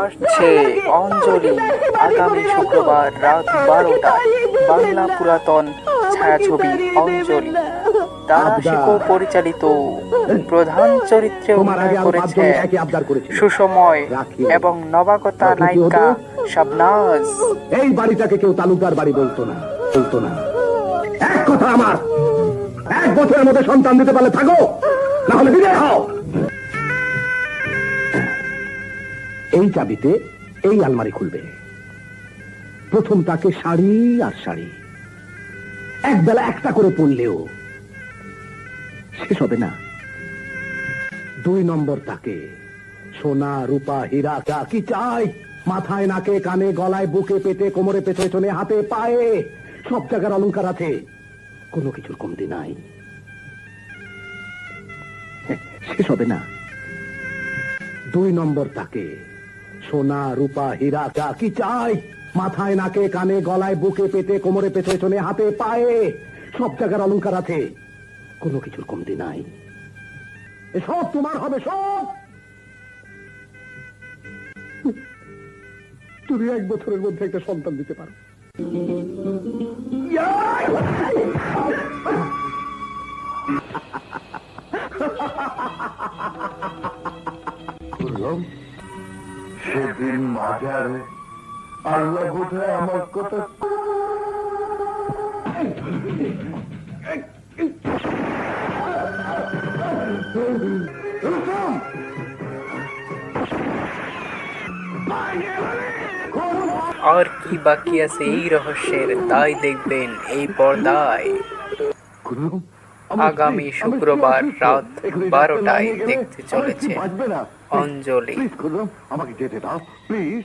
আসছে অঞ্জলি, আগামী শুক্রবার রাত 12টায়। বাংলা পুরাতন ছায়াছবি অঞ্জলি, তারা শিকো পরিচালিত। প্রধান চরিত্রে অভিনয় করেছে সুসময় এবং নবাগতা নায়িকা শাবনাজ। এই বাড়িটাকে কেউ তালুকদার বাড়ি বলতো না। এক কথা আমার, 1 বছরের মধ্যে সন্তান দিতে পারলে থাকো, না হলে বিদায় হও। এই চাবিতে এই আলমারি খুলবে। প্রথম তাকে শাড়ি আর শাড়ি, একবেলা একটা করে পড়লেও শেষ হবে না। 2 নম্বর তাকে সোনা রূপা হীরা যা কি চাই, মাথায় নাকে কানে গলায় বুকে পেটে কোমরে পেছনে হাতে পায়ে সব জায়গার অলংকার আছে, কোনো কিছুর কমতি নাই। শেষ হবে না। 2 নম্বর তাকে সোনা রূপা হীরা যা কি চাই, মাথায় নাকে কানে গলায় বুকে পেটে কোমরে পেছনে হাতে পায়ে সব জায়গার অলংকার আছে, কোনো কিছুর কমতি নাই। এসব তোমার হবে সব। তুমি 1 বছরের মধ্যে একটা সন্তান দিতে পারো। সেদিন মাজারে আল্লাহ বোধহয় আমার কথা আর কি বাকি আছে এই রহস্যের, তাই দেখবেন এই পর্দায় আগামী শুক্রবার রাত 12টায় দেখতে চলেছে অঞ্জলি। আমাকে যেতে দাও প্লিজ।